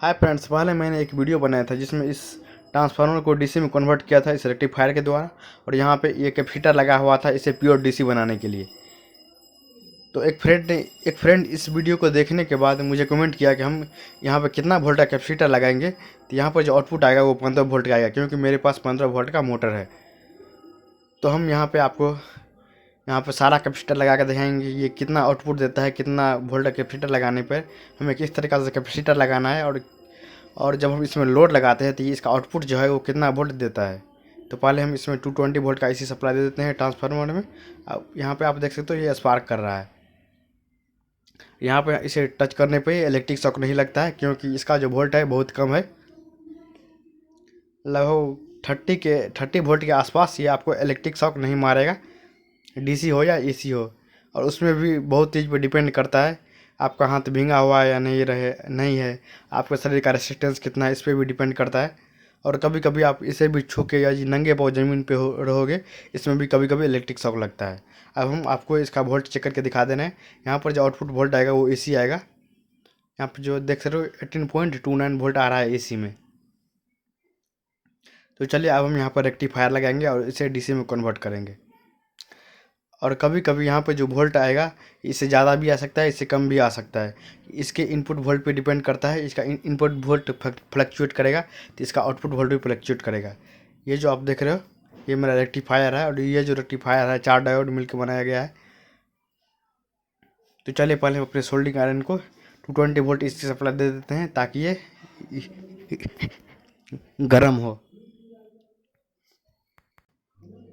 Hi friends, पहले मैंने एक वीडियो बनाया था जिसमें इस ट्रांसफार्मर को डीसी में कन्वर्ट किया था इस रेक्टिफायर के द्वारा। और यहाँ पे ये कैपेसिटर लगा हुआ था इसे प्योर डीसी बनाने के लिए। तो एक फ्रेंड इस वीडियो को देखने के बाद मुझे कमेंट किया कि हम यहाँ पे कितना वोल्ट का कैपेसिटर लगाएंगे तो यहाँ पर जो आउटपुट आएगा वो 15 वोल्ट का आएगा, क्योंकि मेरे पास 15 वोल्ट का मोटर है। तो हम यहाँ पे आपको यहाँ पर सारा कैपेसिटर लगा कर दिखाएंगे ये कितना आउटपुट देता है, कितना वोल्ट का कैपेसिटर लगाने पर हमें किस तरीक़ा से कैपेसिटर लगाना है, और जब हम इसमें लोड लगाते हैं तो ये इसका आउटपुट जो है वो कितना वोल्ट देता है। तो पहले हम इसमें 220 वोल्ट का एसी सप्लाई दे देते हैं ट्रांसफार्मर में। अब यहाँ पे आप देख सकते हो ये स्पार्क कर रहा है। यहाँ पे इसे टच करने पे इलेक्ट्रिक शॉक नहीं लगता है, क्योंकि इसका जो वोल्ट है बहुत कम है, लगभग 30 वोल्ट के आसपास। ये आपको इलेक्ट्रिक शॉक नहीं मारेगा, डीसी हो या एसी हो। और उसमें भी बहुत चीज़ पे डिपेंड करता है, आपका हाथ भींगा हुआ है या नहीं है, आपके शरीर का रेसिस्टेंस कितना है, इस पर भी डिपेंड करता है। और कभी कभी आप इसे भी छू के या नंगे पाँव ज़मीन पे रहोगे, इसमें भी कभी कभी इलेक्ट्रिक शॉक लगता है। अब हम आपको इसका वोल्ट चेक करके दिखा देना है। यहाँ पर जो आउटपुट वोल्ट आएगा वो एसी आएगा। यहाँ पर जो देख सकते हो 18.29 वोल्ट आ रहा है एसी में। तो चलिए अब हम यहाँ पर रेक्टिफायर लगाएंगे और इसे डीसी में कन्वर्ट करेंगे। और कभी कभी यहाँ पे जो वोल्ट आएगा इससे ज़्यादा भी आ सकता है, इससे कम भी आ सकता है। इसके इनपुट वोल्ट पे डिपेंड करता है। इसका इनपुट वोल्ट फ्लक्चुएट करेगा तो इसका आउटपुट वोल्ट भी फ्लक्चुएट करेगा। ये जो आप देख रहे हो ये मेरा रेक्टिफायर है, और ये जो रेक्टिफायर है 4 डायोड मिलकर बनाया गया है। तो चलिए पहले हम अपने सोल्डिंग आयरन को 220 वोल्ट इसकी सप्लाई दे देते हैं ताकि ये गर्म हो।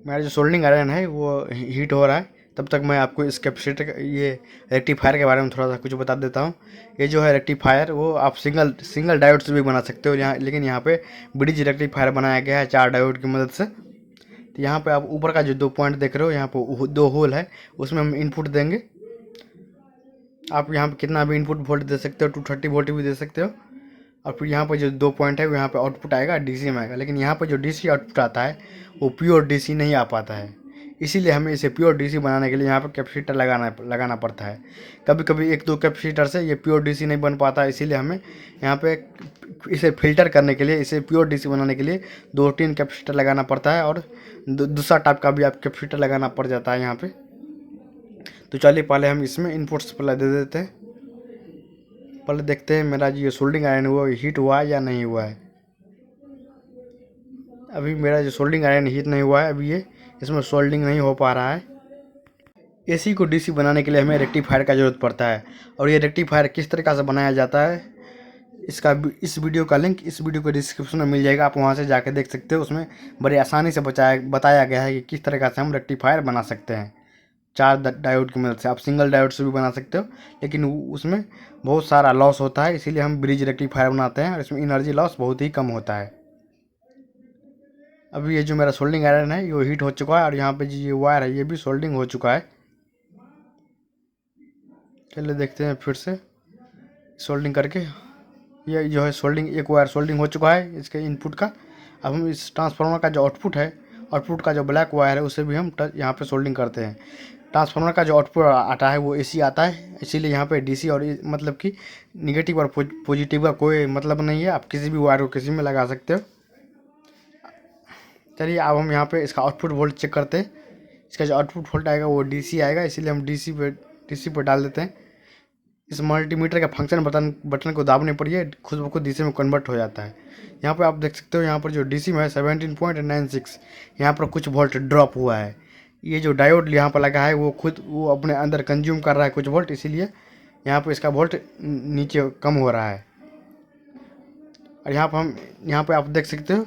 मेरा जो सोल्डिंग आयरन है वो हीट हो रहा है, तब तक मैं आपको इस कैपेसिटर ये रेक्टिफायर के बारे में थोड़ा सा कुछ बता देता हूँ। ये जो है रेक्टिफायर वो आप सिंगल डायोड से भी बना सकते हो यहाँ, लेकिन यहाँ पे ब्रिज रेक्टिफायर बनाया गया है 4 डायोड की मदद से। तो यहाँ पे आप ऊपर का जो 2 पॉइंट देख रहे हो, यहाँ पे 2 होल है, उसमें हम इनपुट देंगे। आप यहाँ पे कितना भी इनपुट वोल्ट दे सकते हो, 230 वोल्ट भी दे सकते हो। और फिर यहाँ पर जो 2 पॉइंट है यहाँ पे आउटपुट आएगा डीसी में आएगा, लेकिन यहाँ पर जो डीसी आउटपुट आता है वो प्योर डीसी नहीं आ पाता है। इसीलिए हमें इसे प्योर डीसी बनाने के लिए यहाँ पर कैपेसिटर लगाना पड़ता है। कभी कभी 1-2 कैपेसिटर से ये प्योर डीसी नहीं बन पाता, इसीलिए हमें यहाँ पे इसे फिल्टर करने के लिए, इसे प्योर डीसी बनाने के लिए 2-3 कैपेसिटर लगाना पड़ता है, और दूसरा टाइप का भी आप कैपेसिटर लगाना पड़ जाता है यहाँ पर। तो चलिए पहले हम इसमें इनपुट सप्लाई दे देते हैं। पहले देखते हैं मेरा जो सोल्डिंग आयरन हुआ हीट हुआ है या नहीं हुआ है। अभी मेरा जो सोल्डिंग आयरन हीट नहीं हुआ है, अभी ये इसमें सोल्डिंग नहीं हो पा रहा है। एसी को डीसी बनाने के लिए हमें रेक्टिफायर का ज़रूरत पड़ता है, और ये रेक्टिफायर किस तरीक़ा से बनाया जाता है इस वीडियो का लिंक इस वीडियो के डिस्क्रिप्शन में मिल जाएगा, आप वहाँ से जाकर देख सकते हो। उसमें बड़ी आसानी से बताया गया है कि किस तरीक़ा से हम रेक्टिफायर बना सकते हैं 4 डायोड की मदद से। आप सिंगल डायोड से भी बना सकते हो, लेकिन उसमें बहुत सारा लॉस होता है, इसीलिए हम ब्रिज रेक्टिफायर बनाते हैं, और इसमें एनर्जी लॉस बहुत ही कम होता है। अभी ये जो मेरा सोल्डिंग आयरन है ये हीट हो चुका है, और यहाँ पे जो ये वायर है ये भी सोल्डिंग हो चुका है। चलिए देखते हैं फिर से सोल्डिंग करके। ये जो है एक वायर सोल्डिंग हो चुका है इसके इनपुट का। अब हम इस ट्रांसफार्मर का जो आउटपुट का जो ब्लैक वायर है उसे भी हम यहाँ पे सोल्डिंग करते हैं। ट्रांसफार्मर का जो आउटपुट आता है वो एसी आता है, इसीलिए यहाँ पे डीसी और मतलब कि निगेटिव और पॉजिटिव का कोई मतलब नहीं है। आप किसी भी वायर को किसी में लगा सकते हो। चलिए अब हम यहाँ पे इसका आउटपुट वोल्ट चेक करते हैं। इसका जो आउटपुट वोल्ट आएगा वो डीसी आएगा, इसीलिए हम डीसी पे डाल देते हैं। इस मल्टीमीटर का फंक्शन बटन को दाबने पर ये खुद ब खुद डीसी में कन्वर्ट हो जाता है। यहाँ पे आप देख सकते हो यहाँ पर जो डीसी में है 17.96, यहाँ पर कुछ वोल्ट ड्रॉप हुआ है। ये जो डायोड यहाँ पर लगा है वो अपने अंदर कंज्यूम कर रहा है कुछ वोल्ट, इसीलिए यहाँ पर इसका वोल्ट नीचे कम हो रहा है। और यहाँ पे आप देख सकते हो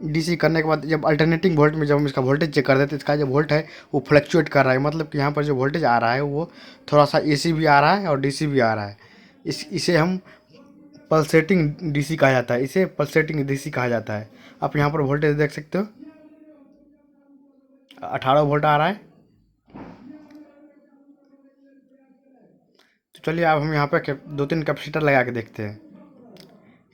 डीसी करने के बाद जब अल्टरनेटिंग वोल्ट में जब हम इसका वोल्टेज चेक करते हैं तो इसका जो वोल्ट है वो फ्लक्चुएट कर रहा है, मतलब कि यहाँ पर जो वोल्टेज आ रहा है वो थोड़ा सा एसी भी आ रहा है और डीसी भी आ रहा है। इसे हम पल्सेटिंग डीसी कहा जाता है, इसे पल्सेटिंग डीसी कहा जाता है। आप यहाँ पर वोल्टेज देख सकते हो 18 वोल्ट आ रहा है। तो चलिए अब हम यहाँ पर 2-3 कैपेसिटर लगा के देखते हैं।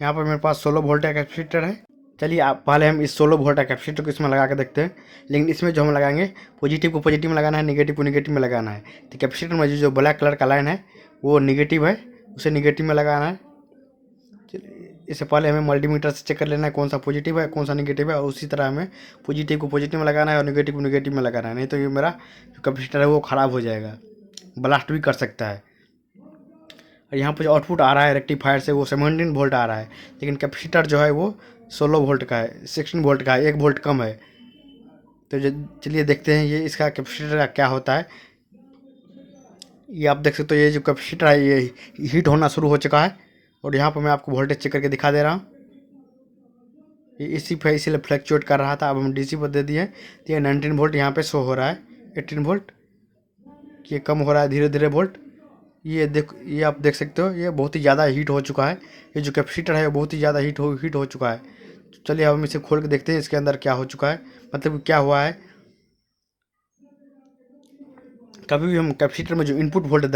यहाँ पर मेरे पास 16 वोल्ट का कैपेसिटर है। चलिए आप पहले हम इस 16 वोल्ट का कैपेसिटर को इसमें लगा के देखते हैं, लेकिन इसमें जो हम लगाएंगे पॉजिटिव को पॉजिटिव में लगाना है, नेगेटिव को नेगेटिव में लगाना है। तो कैपेसिटर में जो ब्लैक कलर का लाइन है वो नेगेटिव है, उसे नेगेटिव में लगाना है। इससे पहले हमें मल्टीमीटर से चेक कर लेना है कौन सा पॉजिटिव है कौन सा नेगेटिव है, और उसी तरह हमें पॉजिटिव को पॉजिटिव में लगाना है और नेगेटिव को नेगेटिव में लगाना है, नहीं तो ये मेरा जो कैपेसिटर है वो ख़राब हो जाएगा, ब्लास्ट भी कर सकता है। और यहाँ पर जो आउटपुट आ रहा है रेक्टिफायर से वो 17 वोल्ट आ रहा है, लेकिन कैपेसिटर जो है वो 16 वोल्ट का है, 16 वोल्ट का है, 1 वोल्ट कम है। तो चलिए देखते हैं ये इसका कैपेसिटर का क्या होता है। ये आप देख सकते हो, ये जो कैपेसिटर है ये हीट होना शुरू हो चुका है, और यहाँ पर मैं आपको वोल्टेज चेक करके दिखा दे रहा हूँ। ये इसी पे इसीलिए फ्लैक्चुएट कर रहा था, अब हम डीसी पर दे दिए तो ये 19 वोल्ट यहाँ पे शो हो रहा है, 18 वोल्ट, ये कम हो रहा है धीरे धीरे वोल्ट। ये आप देख सकते हो, ये बहुत ही ज़्यादा हीट हो चुका है, ये जो कैपेसिटर है बहुत ही ज़्यादा हीट हो चुका है। तो चलिए अब हम इसे खोल के देखते हैं इसके अंदर क्या हो चुका है, मतलब क्या हुआ है। कभी भी हम कैपेसिटर में जो इनपुट वोल्ट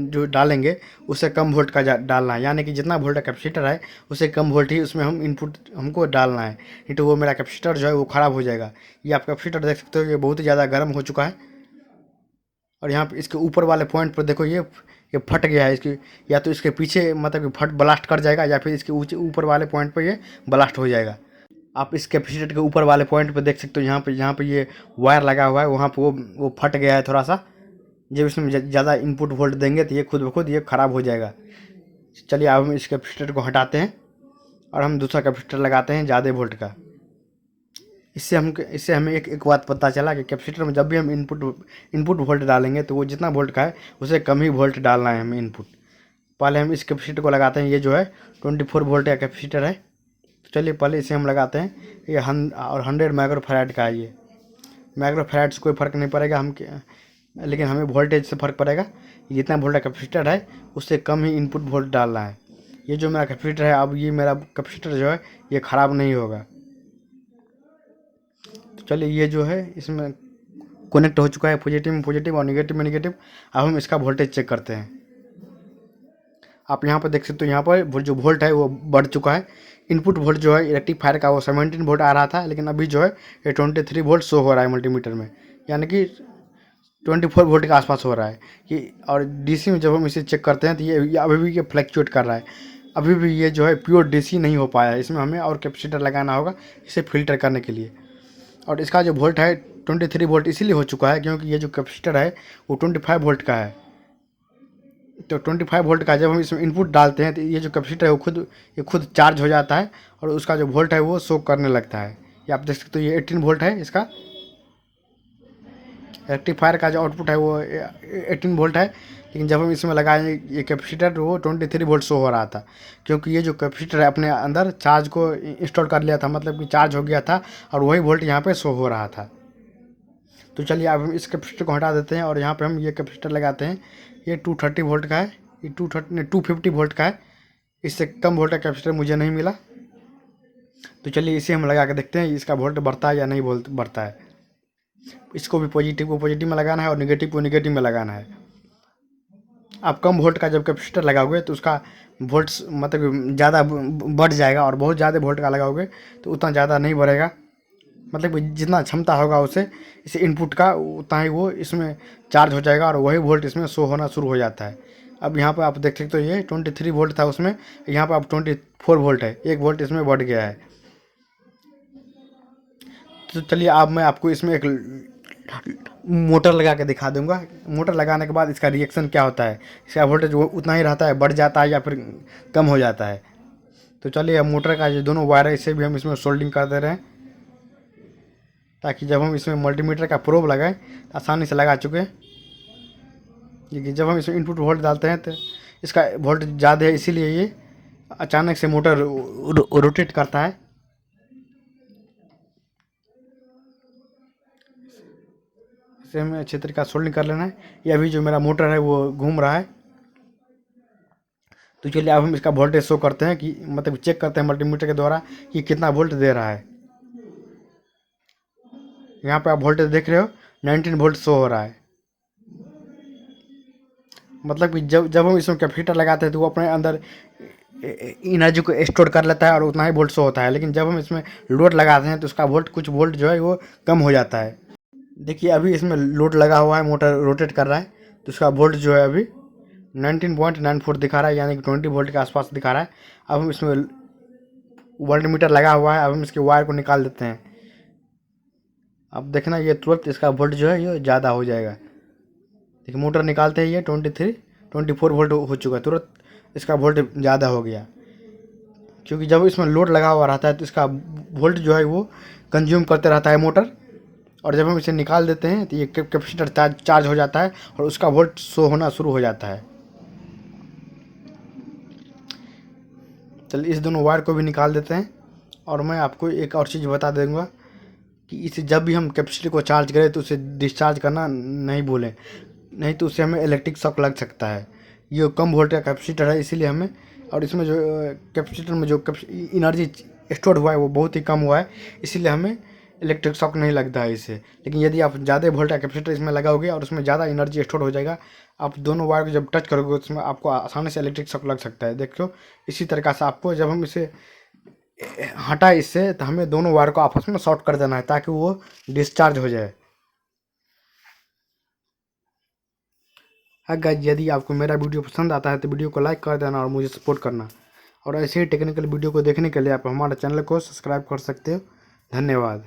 जो डालेंगे उससे कम वोल्ट का डालना है, यानी कि जितना वोल्ट का कैपेसिटर है उससे कम वोल्ट ही उसमें हम इनपुट हमको डालना है, नहीं तो वो मेरा कैपेसिटर जो है वो ख़राब हो जाएगा। ये आप कैपेसिटर देख सकते हो, ये बहुत ही ज़्यादा गर्म हो चुका है, और यहाँ पे इसके ऊपर वाले पॉइंट पर देखो ये फट गया है, इसकी या तो इसके पीछे मतलब कि फट ब्लास्ट कर जाएगा, या फिर इसके ऊपर वाले पॉइंट पर ये ब्लास्ट हो जाएगा। आप इस कैपेसिटर के ऊपर वाले पॉइंट पर देख सकते हो, यहाँ पे ये वायर लगा हुआ है, वहाँ पर वो फट गया है थोड़ा सा। जब इसमें ज़्यादा इनपुट वोल्ट देंगे तो ये खुद ब खुद ये ख़राब हो जाएगा। चलिए अब हम इस कैपेसिटर को हटाते हैं और हम दूसरा कैपेसिटर लगाते हैं ज़्यादा वोल्ट का। इससे हमें एक बात पता चला कि कैपेसिटर में जब भी हम इनपुट वोल्ट डालेंगे तो वो जितना वोल्ट का है उसे कम ही वोल्ट डालना है हमें इनपुट। पहले हम इस कैपेसिटर को लगाते हैं, ये जो है 24 वोल्ट का कैपेसिटर है। तो चलिए पहले इसे हम लगाते हैं, ये 100 माइक्रोफैराड का है। ये माइक्रोफैराड से कोई फ़र्क नहीं पड़ेगा लेकिन हमें वोल्टेज से फ़र्क पड़ेगा। जितना वोल्ट का कैपेसिटर है उससे कम ही इनपुट वोल्ट डालना है। ये जो मेरा कैपेसिटर है, अब ये मेरा कैपेसिटर जो है ये ख़राब नहीं होगा। तो चलिए ये जो है इसमें कनेक्ट हो चुका है, पॉजिटिव में पॉजिटिव और नेगेटिव में नेगेटिव। अब हम इसका वोल्टेज चेक करते हैं। आप यहाँ पर देख सकते हो, यहाँ पर जो वोल्ट है वो बढ़ चुका है। इनपुट वोल्ट जो है रेक्टिफायर का वो 17 वोल्ट आ रहा था, लेकिन अभी जो है ये 23 वोल्ट शो हो रहा है मल्टीमीटर में, यानी कि 24 वोल्ट के आसपास हो रहा है ये। और डीसी में जब हम इसे चेक करते हैं तो ये अभी भी ये फ्लैक्चुएट कर रहा है, अभी भी ये जो है प्योर डीसी नहीं हो पाया है। इसमें हमें और कैपेसिटर लगाना होगा इसे फिल्टर करने के लिए। और इसका जो वोल्ट है 23 वोल्ट इसीलिए हो चुका है क्योंकि ये जो कैपेसिटर है वो 25 वोल्ट का है। तो 25 वोल्ट का जब हम इसमें इनपुट डालते हैं तो ये जो कैपेसिटर है वो खुद चार्ज हो जाता है, और उसका जो वोल्ट है वो शो करने लगता है। ये आप देख सकते हो, ये 18 वोल्ट है इसका रेक्टिफायर का जो आउटपुट है वो 18 वोल्ट है, लेकिन जब हम इसमें लगाए ये कैपेसिटर वो 23 वोल्ट शो हो रहा था, क्योंकि ये जो कैपेसिटर है अपने अंदर चार्ज को इंस्टॉल कर लिया था, मतलब कि चार्ज हो गया था, और वही वोल्ट यहाँ पे शो हो रहा था। तो चलिए अब हम इस कैपेसिटर को हटा देते हैं और यहाँ पे हम ये कैपेसिटर लगाते हैं। ये 230 वोल्ट का है, ये 250 वोल्ट का है, इससे कम वोल्ट का कैपेसिटर मुझे नहीं मिला। तो चलिए इसे हम लगा के देखते हैं इसका वोल्ट बढ़ता है या नहीं बढ़ता है। इसको भी पॉजिटिव को पॉजिटिव में लगाना है और नेगेटिव को नेगेटिव में लगाना है। आप कम वोल्ट का जब कैपेसिटर लगाओगे तो उसका वोल्ट मतलब ज़्यादा बढ़ जाएगा, और बहुत ज़्यादा वोल्ट का लगाओगे तो उतना ज़्यादा नहीं बढ़ेगा, मतलब जितना क्षमता होगा उसे इसे इनपुट का उतना ही वो इसमें चार्ज हो जाएगा, और वही वोल्ट इसमें शो होना शुरू हो जाता है। अब यहाँ पर आप देख सकते हो, ये 23 वोल्ट था उसमें, यहाँ पर अब 24 वोल्ट है, 1 वोल्ट इसमें बढ़ गया है। तो चलिए अब मैं आपको इसमें एक मोटर लगा के दिखा दूंगा। मोटर लगाने के बाद इसका रिएक्शन क्या होता है, इसका वोल्टेज वो उतना ही रहता है, बढ़ जाता है या फिर कम हो जाता है। तो चलिए अब मोटर का जो दोनों वायर है इसे भी हम इसमें सोल्डिंग कर दे रहे हैं, ताकि जब हम इसमें मल्टीमीटर का प्रोब लगाएं तो आसानी से लगा चुके हैं। लेकिन जब हम इसमें इनपुट वोल्ट डालते हैं तो इसका वोल्ट ज़्यादा है, इसीलिए ये अचानक से मोटर रोटेट करता है। इसे हमें अच्छे तरीके से सोल्डिंग कर लेना है। ये अभी जो मेरा मोटर है वो घूम रहा है। तो चलिए अब हम इसका वोल्टेज शो करते हैं, कि मतलब चेक करते हैं मल्टीमीटर के द्वारा कि कितना वोल्ट दे रहा है। यहाँ पे आप वोल्टेज देख रहे हो 19 वोल्ट शो हो रहा है, मतलब कि जब हम इसमें कैपेसिटर लगाते हैं तो वो अपने अंदर एनर्जी को स्टोर कर लेता है और उतना ही वोल्ट शो होता है। लेकिन जब हम इसमें लोड लगाते हैं तो उसका कुछ वोल्ट जो है वो कम हो जाता है। देखिए अभी इसमें लोड लगा हुआ है, मोटर रोटेट कर रहा है, तो उसका वोल्ट जो है अभी 19.94 दिखा रहा है, यानी कि 20 वोल्ट के आसपास दिखा रहा है। अब हम इसमें वोल्ट मीटर लगा हुआ है। अब हम इसके वायर को निकाल देते हैं। अब देखना ये तुरंत इसका वोल्ट जो है ये ज़्यादा हो जाएगा। देखिए मोटर निकालते ही ये 24 वोल्ट हो चुका है, तुरंत इसका वोल्ट ज़्यादा हो गया। क्योंकि जब इसमें लोड लगा हुआ रहता है तो इसका वोल्ट जो है वो कंज्यूम करते रहता है मोटर, और जब हम इसे निकाल देते हैं तो ये कैपेसिटर चार्ज हो जाता है और उसका वोल्ट शो होना शुरू हो जाता है। चलिए इस दोनों वायर को भी निकाल देते हैं। और मैं आपको एक और चीज़ बता दूंगा कि इसे जब भी हम कैपेसिटर को चार्ज करें तो उसे डिस्चार्ज करना नहीं भूलें, नहीं तो उससे हमें इलेक्ट्रिक शॉक लग सकता है। ये कम वोल्ट का कैपेसिटर है इसीलिए हमें, और इसमें जो कैपेसिटर में जो एनर्जी स्टोर हुआ है वो बहुत ही कम हुआ है, इसीलिए हमें इलेक्ट्रिक शॉक नहीं लगता है इससे। लेकिन यदि आप ज़्यादा वोल्ट का कैपेसिटर इसमें लगाओगे और उसमें ज़्यादा एनर्जी स्टोर हो जाएगा, आप दोनों वायर को जब टच करोगे उसमें आपको आसानी से इलेक्ट्रिक शॉक लग सकता है। देखो इसी तरीक़ा से आपको जब हम इसे हटाए इससे तो हमें दोनों वायर को आपस में शॉर्ट कर देना है ताकि वो डिस्चार्ज हो जाए। गाइस यदि आपको मेरा वीडियो पसंद आता है तो वीडियो को लाइक कर देना और मुझे सपोर्ट करना, और ऐसे ही टेक्निकल वीडियो को देखने के लिए आप हमारे चैनल को सब्सक्राइब कर सकते हो। धन्यवाद।